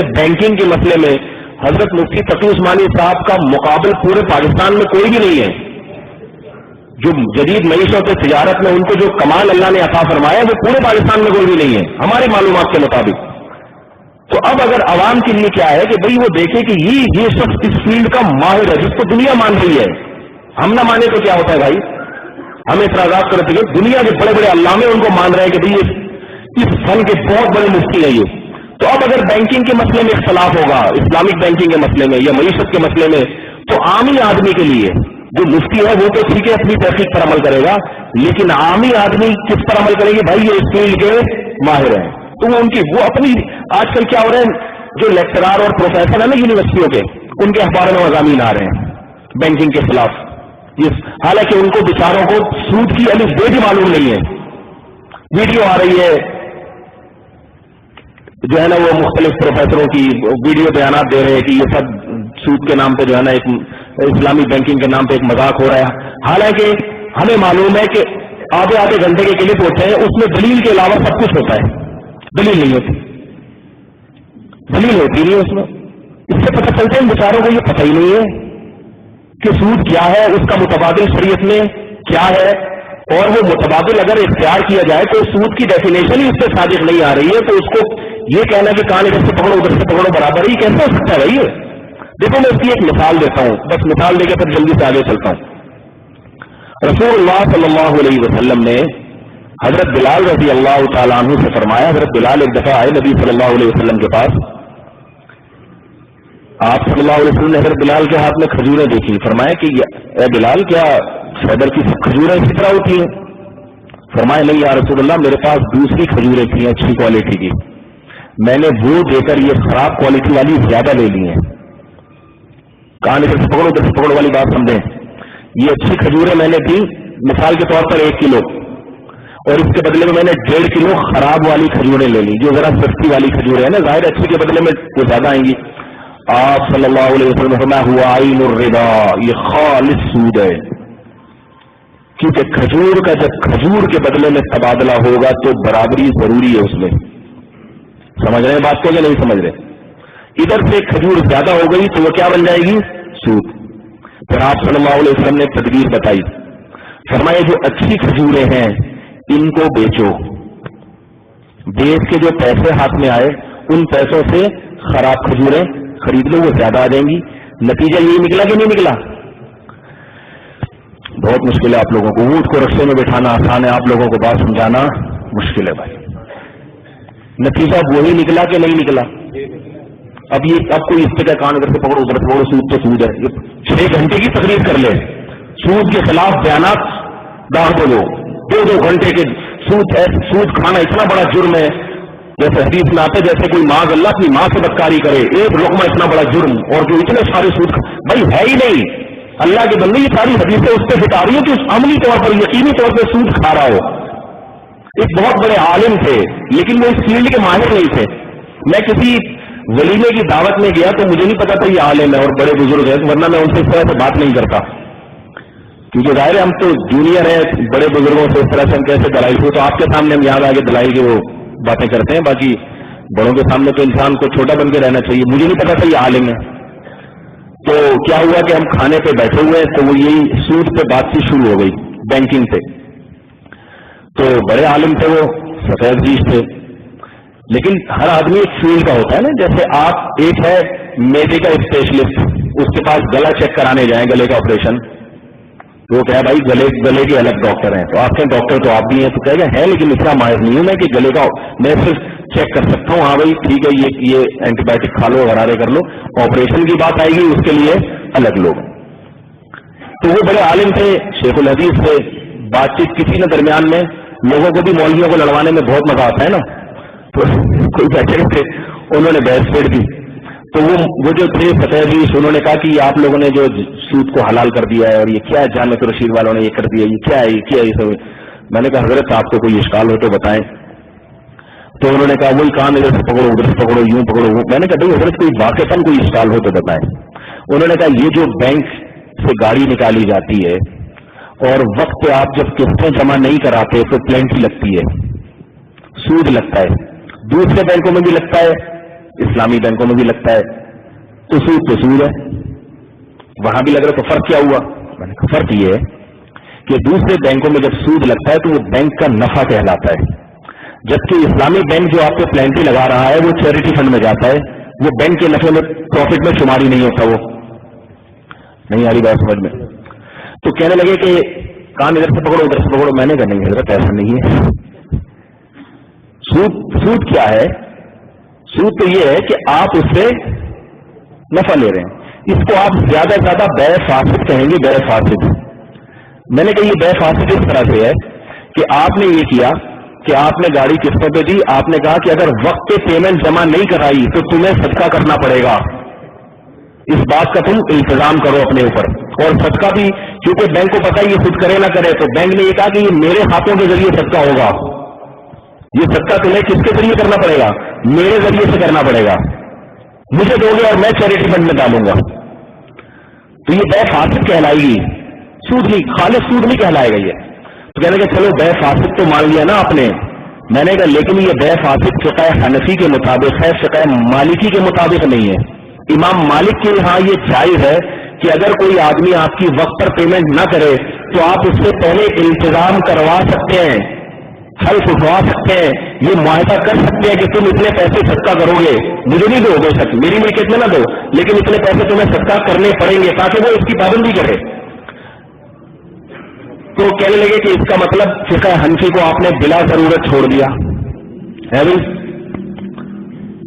जैसे बैंकिंग के मसले में हजरत मुफ्ती तकी उस्मानी साहब का मुकाबल पूरे पाकिस्तान में कोई भी नहीं है। जो जदीद मईशत और तिजारत में उनको जो कमाल अल्लाह ने अता फरमाया वो पूरे पाकिस्तान में कोई भी नहीं है हमारी मालूमात के मुताबिक। तो अब अगर आवाम के लिए क्या है कि भाई वो देखे कि ये शख्स इस फील्ड का माहिर है जिसको दुनिया मान रही है, हम ना माने तो क्या होता है भाई, हमें इतराजात करते हैं। दुनिया के बड़े बड़े अल्लामे उनको मान रहे हैं कि भाई इस फन के बहुत बड़े मुफ्ती है ये। तो अब अगर बैंकिंग के मसले में इख्तलाफ होगा, इस्लामिक बैंकिंग के मसले में या मईशत के मसले में, तो आमी आदमी के लिए जो मुफ्ती है वो तो ठीक है अपनी तहकीक पर अमल करेगा, लेकिन आमी आदमी किस पर अमल करेंगे, भाई ये इस फील्ड के माहिर हैं। तो वो अपनी आजकल क्या हो रहा है, जो लेक्चरार और प्रोफेसर है ना यूनिवर्सिटियों के, उनके अखबार में मज़ामीन आ रहे हैं बैंकिंग के खिलाफ, हालांकि उनको बेचारों को सूद की अलिफ बे भी मालूम नहीं है। वीडियो आ रही है जो है ना, वो मुख्तलिफ प्रोफेसरों की वीडियो बयानात दे रहे हैं कि ये सब सूद के नाम पे जो है ना एक इस्लामी बैंकिंग के नाम पे एक मजाक हो रहा है। हालांकि हमें मालूम है कि आधे आधे घंटे के क्लिप होते हैं, उसमें दलील के अलावा सब कुछ होता है, दलील नहीं होती, दलील होती नहीं उसमें। इससे पता चलता है इन बेचारों को ये पता ही नहीं है कि सूद क्या है, उसका मुतबादिल शरीयत में क्या है, और वो मुतबादिल अगर इख्तियार किया जाए तो सूद की डेफिनेशन ही उससे साजिश नहीं आ रही है, तो उसको ये कहना कि कान इधर से पकड़ो उधर से पकड़ो बराबर ही कैसे हो सकता है भाई। देखो मैं इसकी एक मिसाल देता हूं, बस मिसाल देकर फिर जल्दी से आगे चलता हूं। रसूलुल्लाह सल्लल्लाहु अलैहि वसल्लम ने हजरत बिलाल रज़ी अल्लाह तआला अन्हु से फरमाया, हजरत बिलाल एक दफा आए नबी सल्लल्लाहु अलैहि वसल्लम के पास, आप सल्लल्लाहु अलैहि वसल्लम ने हजरत बिलाल के हाथ में खजूरें देखी, फरमाया कि ए बिलाल क्या सैदर की सब खजूरें इसी तरह होती हैं? फरमाया नहीं या रसूलल्लाह, मेरे पास दूसरी खजूरें थी अच्छी क्वालिटी की, मैंने वो देकर ये खराब क्वालिटी वाली ज्यादा ले ली है। कहां इधर से पकड़ो उधर से पकड़ो वाली बात समझें, ये अच्छी खजूरें मैंने दी मिसाल के तौर पर 1 किलो, और इसके बदले में मैंने 1.5 किलो खराब वाली खजूरें ले ली, जो जरा सस्ती वाली खजूरें है ना, जाहिर अच्छी के बदले में वो ज्यादा आएंगी। आप सल्लल्लाहु अलैहि वसल्लम ने फरमाया हुआ आइनुर रिबा, ये खालिस सूद है, क्योंकि खजूर का जब खजूर के बदले में तबादला होगा तो बराबरी जरूरी है उसमें। समझ रहे हैं बात को या नहीं समझ रहे? इधर से खजूर ज्यादा हो गई तो वो क्या बन जाएगी, सूद। फिर आप सल्लल्लाहु अलैहि वसल्लम ने तदबीर बताई, फरमाया जो अच्छी खजूरें हैं इनको बेचो, बेच के जो पैसे हाथ में आए उन पैसों से खराब खजूरें खरीद लो, वो ज्यादा आ जाएंगी। नतीजा यही निकला कि नहीं निकला? बहुत मुश्किल है आप लोगों को, ऊंट को रस्ते में बिठाना आसान है, आप लोगों को बात समझाना मुश्किल है भाई। नतीजा वही निकला कि नहीं निकला? अब कोई इस पे का कान करके पकड़ो उधर पकड़ो, सूद तो सूद है, 6 घंटे की तकरीर कर ले, सूद के खिलाफ बयानात दाग बोलो, 2-2 घंटे के सूद खाना इतना बड़ा जुर्म है, जैसे हदीस में आता है जैसे कोई माँ अल्लाह अपनी माँ से बदकारी करे, एक लुकमा इतना बड़ा जुर्म, और जो इतने सारे सूद भाई है ही नहीं। अल्लाह के बंदे ये सारी हदीसें उस पर फिटा रही है कि उस अमली तौर पर यकीनी तौर पर सूद खा रहा हो। एक बहुत बड़े आलिम थे लेकिन वो इस फील्ड के माहिर नहीं थे। मैं किसी वलीमे की दावत में गया तो मुझे नहीं पता था ये आलिम है और बड़े बुजुर्ग है, वरना मैं उनसे इस तरह से बात नहीं करता, क्योंकि जाहिर है हम तो जूनियर है, बड़े बुजुर्गों से इस तरह से हम कैसे दलाइल हो, तो आपके सामने हम याद आगे दलाइल की वो बातें करते हैं, बाकी बड़ों के सामने तो इंसान को छोटा बन के रहना चाहिए। मुझे नहीं पता था ये आलिम है। तो क्या हुआ कि हम खाने पे बैठे हुए तो वो यही सूद पे बातचीत शुरू हो गई बैंकिंग पे। तो बड़े आलिम थे वो, सफेद जीश थे, लेकिन हर आदमी एक फील्ड का होता है ना, जैसे आप एक है मेदे का स्पेशलिस्ट, उसके पास गला चेक कराने जाए, गले का ऑपरेशन, वो क्या है भाई गले के अलग डॉक्टर हैं, तो आपके डॉक्टर तो आप भी हैं, तो कहेगा है लेकिन इतना माहिर नहीं हूं मैं कि गले का मैं सिर्फ चेक कर सकता हूँ, हाँ भाई ठीक है ये एंटीबायोटिक खा लो, गरारे कर लो, ऑपरेशन की बात आएगी उसके लिए अलग लोग। तो वो बड़े आलिम थे, शेखुल हदीस थे, बातचीत किसी ने दरमियान में, लोगों को भी मौलवियों को लड़वाने में बहुत मजा आता है ना, तो कोई बैठे थे, उन्होंने बहस छेड़ दी। तो वो जो थे फतेह, उन्होंने कहा कि आप लोगों ने जो सूद को हलाल कर दिया है और ये क्या है, जामिया रशीद वालों ने ये कर दिया, ये क्या है, ये क्या है, ये सब। मैंने कहा हजरत आपको कोई इश्काल हो तो बताएं। तो उन्होंने कहा वही कान इधर से पकड़ो उधर से पकड़ो, यूं पकड़ो वो। मैंने कहा हजरत कोई वाकईफन कोई इश्काल हो तो बताएं। उन्होंने कहा ये जो बैंक से गाड़ी निकाली जाती है और वक्त पे आप जब किस्तें जमा नहीं कराते तो पेनल्टी लगती है, सूद लगता है, दूसरे बैंकों में भी लगता है इस्लामी बैंकों में भी लगता है, तो सूद है, वहां भी लग रहा है, तो फर्क क्या हुआ? मैंने कहा फर्क ये है कि दूसरे बैंकों में जब सूद लगता है तो वो बैंक का नफा कहलाता है, जबकि इस्लामी बैंक जो आपको प्लेंटी लगा रहा है वो चैरिटी फंड में जाता है, वो बैंक के नफे में प्रॉफिट में शुमार ही नहीं होता। वो नहीं आ रही बात समझ में? तो कहने लगे कि काम इधर से पकड़ो उधर से पकड़ो। मैंने कहा नहीं हजरत ऐसा नहीं है। सूद क्या है? सूद तो ये है कि आप उससे नफा ले रहे हैं, इसको आप ज्यादा से ज्यादा बै फासिद कहेंगे, बै फासिद। मैंने कहा ये बै फासिद इस तरह से है कि आपने ये किया कि आपने गाड़ी किस्तों पे दी, आपने कहा कि अगर वक्त पे पेमेंट जमा नहीं कराई तो तुम्हें सदका करना पड़ेगा, इस बात का तुम इंतजाम करो अपने ऊपर। और सदका भी क्योंकि बैंक को पता है ये खुद करे ना करे, तो बैंक ने ये कहा कि ये मेरे हाथों के जरिए सदका होगा, ये सदका तुम्हें किसके जरिए करना पड़ेगा? मेरे जरिए से करना पड़ेगा, मुझे दोगे और मैं चैरिटी फंड में डालूंगा। तो ये बै फासिद कहलाएगी, सूद नहीं, खालिस सूद नहीं कहलाएगा ये। तो कहने का चलो बै फासिद तो मान लिया ना आपने। मैंने कहा लेकिन ये बै फासिद फिक़्ह हनफी के मुताबिक है, फिक़्ह मालिकी के मुताबिक नहीं है। इमाम मालिक के यहाँ ये जायज है कि अगर कोई आदमी आपकी वक्त पर पेमेंट ना करे तो आप उससे पहले इंतजाम करवा सकते हैं, हल्फ उठवा सकते हैं, ये मुआहदा कर सकते हैं कि तुम इतने पैसे सदका करोगे, मुझे नहीं दो बेशक, मेरी मिल्कियत में ना दो, लेकिन इतने पैसे तुम्हें सदका करने पड़ेंगे, ताकि वो इसकी पाबंदी करे। तो कहने लगे कि इसका मतलब फिक़्ह हनफी को आपने बिला जरूरत छोड़ दिया है भाई।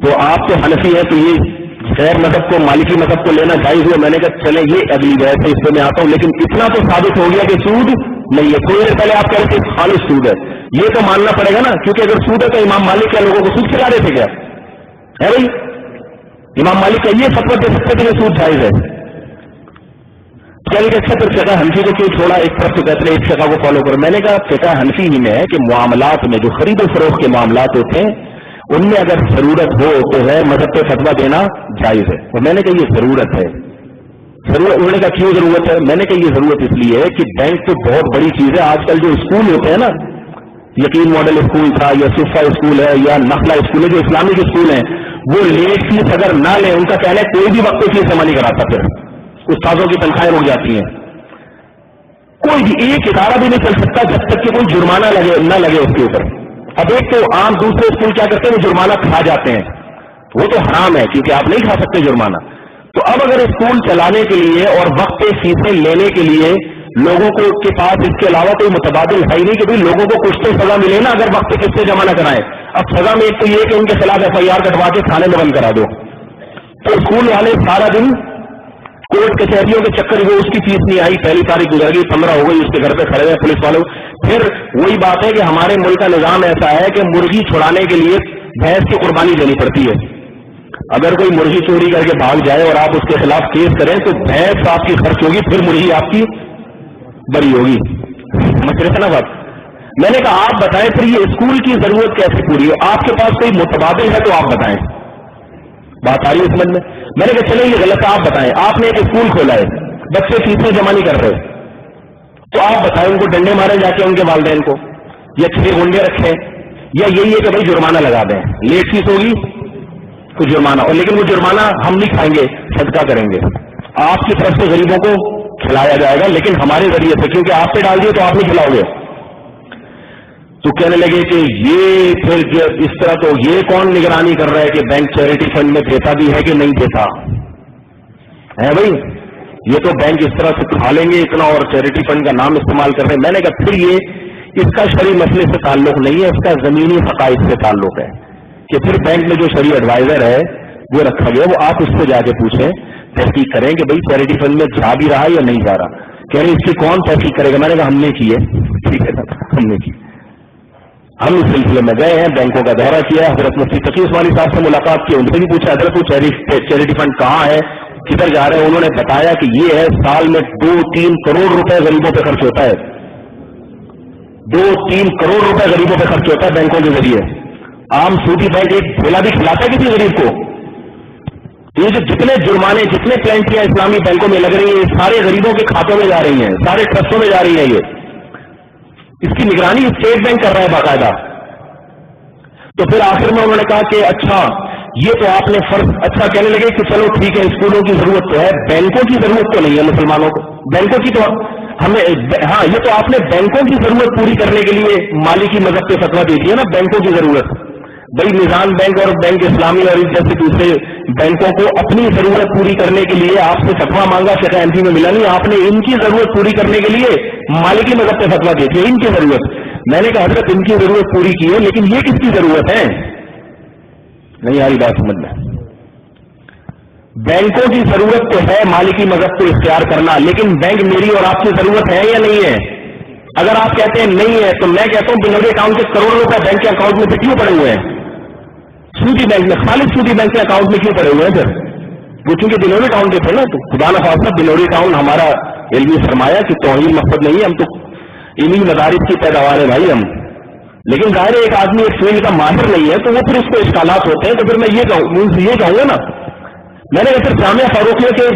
तो आप तो हनफी है तो ये गैर मजहब को मालिकी मजहब को लेना जायज हुआ। मैंने कहा चले ये अगली बहस है, इसमें मैं आता हूं, लेकिन इतना तो साबित हो गया कि सूद नहीं है। थोड़ी देर पहले आप कह रहे थे खालिस सूद है, ये तो मानना पड़ेगा ना, क्योंकि अगर सूद है तो इमाम मालिक क्या लोगों को सूद खिला रहे थे क्या? है भाई, इमाम मालिक का ये फतवा दे सकते थे कि सूद जायज है। चलिए अच्छा, फिर फिक़्ह हनफी को क्यों छोड़ा? एक तरफ तो कहते हैं एक फिक़्ह को फॉलो करो। मैंने कहा फिक़्ह हनफी ही में है कि मामलात में जो खरीद फरोख्त के मामलात होते हैं उनमें अगर जरूरत हो तो है मजहब पे फतवा देना जायज है। और मैंने कहा ये जरूरत है, जरूरत। उन्होंने कहा क्यों जरूरत है? मैंने कहा ये जरूरत इसलिए है कि बैंक तो बहुत बड़ी चीज है। आजकल जो स्कूल होते हैं ना, यकीन मॉडल स्कूल था या सुफा स्कूल है या नखला स्कूल है, जो इस्लामिक स्कूल है, वो लेट फीस अगर ना ले, उनका कहना है कोई भी वक्त फीस जमा नहीं कराता, फिर उस्तादों की तनख्वाहें रुक जाती हैं। कोई भी एक इदारा भी नहीं चल सकता जब तक कि कोई जुर्माना न लगे उसके ऊपर। अब एक तो आम दूसरे स्कूल क्या करते हैं, वो जुर्माना खा जाते हैं, वो तो हराम है क्योंकि आप नहीं खा सकते जुर्माना। तो अब अगर स्कूल चलाने के लिए और वक्त पे फीसें लेने के लिए लोगों को के पास इसके अलावा कोई मुतबादिल है ही नहीं कि भाई लोगों को कुछ तो सजा मिले ना अगर वक्त पे किससे जमा न कराएं। अब सजा में एक तो ये कि उनके खिलाफ FIR कटवा के थाने में बंद करा दो। तो स्कूल वाले सारा दिन कोर्ट कचहरियों के चक्कर, वो उसकी फीस नहीं आई, पहली तारीख गुजर गई, 15 हो गई, उसके घर पे खड़े हुए पुलिस वालों। फिर वही बात है कि हमारे मुल्क का निजाम ऐसा है कि मुर्गी छुड़ाने के लिए भैंस की कुर्बानी देनी पड़ती है। अगर कोई मुर्गी चोरी करके भाग जाए और आप उसके खिलाफ केस करें तो भैंस आपकी खर्च होगी, फिर मुर्गी आपकी बड़ी होगी। मसले ना बात। मैंने कहा आप बताएं फिर ये स्कूल की जरूरत कैसे पूरी हो? आपके पास कोई मुतबादिल है तो आप बताएं। बात आ रही है समझ में? मैंने कहा चले ये गलत है, आप बताएं। आपने एक स्कूल खोला है, बच्चे फीसें जमा नहीं कर रहे, तो आप बताएं उनको डंडे मारे जाके उनके वालिदैन को, या 6 गुंडे रखे, या यही है कि भाई जुर्माना लगा दें, लेट फीस होगी तो जुर्माना, और लेकिन वो जुर्माना हम नहीं खाएंगे, सदका करेंगे, आपकी तरफ से गरीबों को खिलाया जाएगा, लेकिन हमारे जरिए से, क्योंकि आप पे डाल दिए तो आप नहीं खिलाओगे। तो कहने लगे कि ये फिर इस तरह तो ये कौन निगरानी कर रहा है कि बैंक चैरिटी फंड में देता भी है कि नहीं देता है? भाई ये तो बैंक इस तरह से खा लेंगे इतना और चैरिटी फंड का नाम इस्तेमाल कर रहे हैं। मैंने कहा फिर ये इसका शरई मसले से ताल्लुक नहीं है, इसका जमीनी हकाइक से ताल्लुक है कि फिर बैंक में जो शरई एडवाइजर है वो रखा गया, वो आप उससे जाके पूछें, तहकीक करें कि भाई चैरिटी फंड में जा भी रहा है या नहीं जा रहा। कह रहे इसकी कौन तहकीक करेगा? मैंने कहा हमने की है। ठीक है ना, हमने की। हम इस सिलसिले में गए हैं, बैंकों का दौरा किया, हजरत मुफ्ती तकी उस्मानी साहब से मुलाकात की, उनसे भी पूछा हजरत वो चैरिटी फंड कहाँ है, किधर जा रहे हैं? उन्होंने बताया कि ये है साल में 2-3 करोड़ रुपए गरीबों पे खर्च होता है, 2-3 करोड़ रुपए गरीबों पे खर्च होता है बैंकों के जरिए। आम सूदी बैंक एक ठेला भी खिलाता है किसी गरीब को? ये जो जितने जुर्माने, जितने प्लेंटियां इस्लामी बैंकों में लग रही है, सारे गरीबों के खातों में जा रही हैं, सारे ट्रस्टों में जा रही है। ये इसकी निगरानी स्टेट बैंक कर रहा है बाकायदा। तो फिर आखिर में उन्होंने कहा कि अच्छा یہ تو آپ نے فرض اچھا کہنے لگے کہ چلو ٹھیک ہے اسکولوں کی ضرورت تو ہے، بینکوں کی ضرورت تو نہیں ہے مسلمانوں کو، بینکوں کی تو ہمیں ہاں یہ تو آپ نے بینکوں کی ضرورت پوری کرنے کے لیے مالکی مذہب پہ فتویٰ دے دیا نا، بینکوں کی ضرورت بھائی نظام بینک اور بینک اسلامی اور جیسے دوسرے بینکوں کو اپنی ضرورت پوری کرنے کے لیے آپ سے فتویٰ مانگا، فقہ حنفی میں ملا نہیں، آپ نے ان کی ضرورت پوری کرنے کے لیے مالکی مذہب پہ فتویٰ دے دیا ان کی ضرورت۔ میں نے کہا حضرت ان کی ضرورت پوری کی ہے لیکن یہ کس کی ضرورت ہے؟ نہیں آ رہی بات سمجھ میں؟ بینکوں کی ضرورت تو ہے مالکی مذہب کو اختیار کرنا، لیکن بینک میری اور آپ کی ضرورت ہے یا نہیں ہے؟ اگر آپ کہتے ہیں نہیں ہے تو میں کہتا ہوں بنوری اکاؤنٹ کے کروڑوں روپے بینک کے اکاؤنٹ میں سے کیوں پڑے ہوئے ہیں؟ سودی بینک میں، خالص سودی بینک کے اکاؤنٹ میں کیوں پڑے ہوئے ہیں سر؟ وہ چونکہ بنوری اکاؤنٹ کے تھے نا، تو خدا نخواستہ بنوری اکاؤنٹ ہمارا علمی سرمایہ کی توہین مقصد نہیں ہے، ہم تو انہی مدارس کی پیداوار ہے بھائی ہم، لیکن ظاہر ایک آدمی ایک فیلڈ کا ماہر نہیں ہے تو وہ پھر اس کو اشکالات ہوتے ہیں، تو پھر میں یہ کہوں گا نا، میں نے صرف جامعہ فاروقیہ کے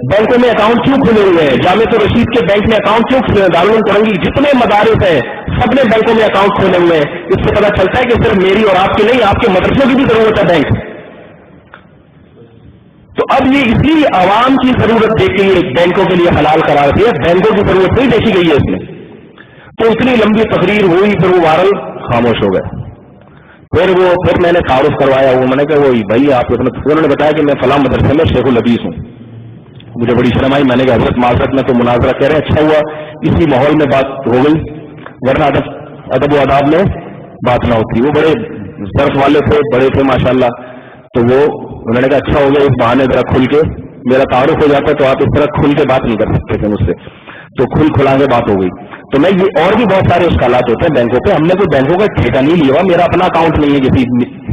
بینکوں میں اکاؤنٹ کیوں کھلے ہوئے ہیں، جامعہ رشید کے بینک میں اکاؤنٹ کیوں کھلے ہیں، دارالعلوم کرنگی جتنے مدارس ہیں سب نے بینکوں میں اکاؤنٹ کھولے ہوئے ہیں، اس سے پتہ چلتا ہے کہ صرف میری اور آپ کی نہیں، آپ کے مدرسوں کی بھی ضرورت ہے بینک۔ تو اب یہ اس لیے عوام کی ضرورت دیکھ کے یہ بینکوں کے لیے حلال قرار دیا، بینکوں کی ضرورت نہیں دیکھی گئی ہے اس میں۔ تو اتنی لمبی تقریر ہوئی، پھر وہ وائرل خاموش ہو گئے، پھر میں نے تعارف کروایا، وہ میں نے کہا وہ بھائی آپ انہوں نے بتایا کہ میں فلاں مدرسے میں شیخ الحدیث ہوں، مجھے بڑی شرم آئی، میں نے کہا حضرت معذرت میں تو مناظرہ کہہ رہے ہیں، اچھا ہوا اسی ماحول میں بات ہو گئی، ورنہ ادب و آداب میں بات نہ ہوتی۔ وہ بڑے ظرف والے تھے، بڑے تھے ماشاءاللہ، تو وہ انہوں نے کہا اچھا ہو گیا اس بہانے ذرا کھل کے میرا تعارف ہو جاتا ہے، تو آپ اس طرح کھل کے بات نہیں کر سکتے تھے مجھ سے، تو کھلا کے بات ہو گئی۔ تو میں یہ اور بھی بہت سارے اشکالات ہوتے ہیں بینکوں پہ، ہم نے کوئی بینکوں کا ٹھیکہ نہیں لیا، میرا اپنا اکاؤنٹ نہیں ہے کسی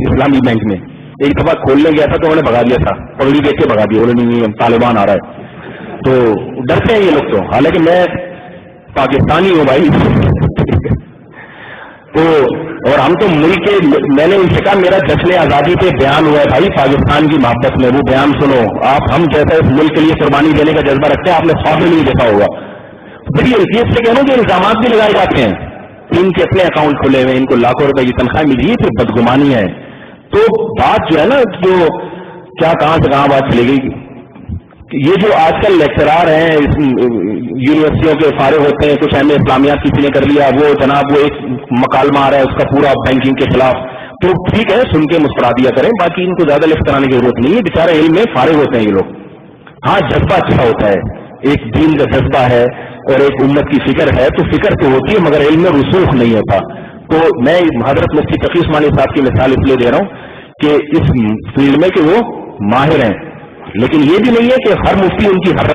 اسلامی بینک میں، ایک دفعہ کھولنے گیا تھا تو انہوں نے بھگا دیا تھا، پگڑی دیکھ کے بھگا دیا، انہوں نے طالبان آ رہا ہے، تو ڈرتے ہیں یہ لوگ، تو حالانکہ میں پاکستانی ہوں بھائی تو اور ہم تو ملک کے، میں نے ان سے کہا میرا جشن آزادی پہ بیان ہوا ہے بھائی پاکستان کی محبت میں، وہ بیان سنو، آپ ہم جیسا اس ملک کے لیے قربانی دینے کا جذبہ رکھتے ہیں، آپ نے خواب میں نہیں دیکھا ہوگا۔ بڑی حیثیت سے کہنا کہ الزامات بھی لگائے جاتے ہیں، ان کے اپنے اکاؤنٹ کھلے ہوئے، ان کو لاکھوں روپے کی تنخواہ ملی ہے، پھر بدگمانی ہے۔ تو بات جو ہے نا، جو کیا کہاں سے کہاں بات چلے گئی، یہ جو آج کل لیکچرار ہیں یونیورسٹیوں کے فارغ ہوتے ہیں، کچھ اہم اسلامیات کسی نے کر لیا، وہ جناب وہ ایک مکالمہ آ رہا ہے اس کا پورا بینکنگ کے خلاف، تو ٹھیک ہے سن کے مسکرا دیا کریں، باقی ان کو زیادہ لفٹ کرانے کی ضرورت نہیں ہے، بیچارے علم میں فارغ ہوتے ہیں یہ لوگ۔ ہاں جذبہ اچھا ہوتا ہے، ایک دین کا جذبہ ہے اور ایک امت کی فکر ہے، تو فکر تو ہوتی ہے مگر علم میں رسوخ نہیں ہوتا۔ تو میں حضرت مفتی تقی عثمانی صاحب کی مثال اس لیے دے رہا ہوں کہ اس فیلڈ میں کہ وہ ماہر ہیں، لیکن یہ بھی نہیں ہے کہ ہر مفتی ان کی ہر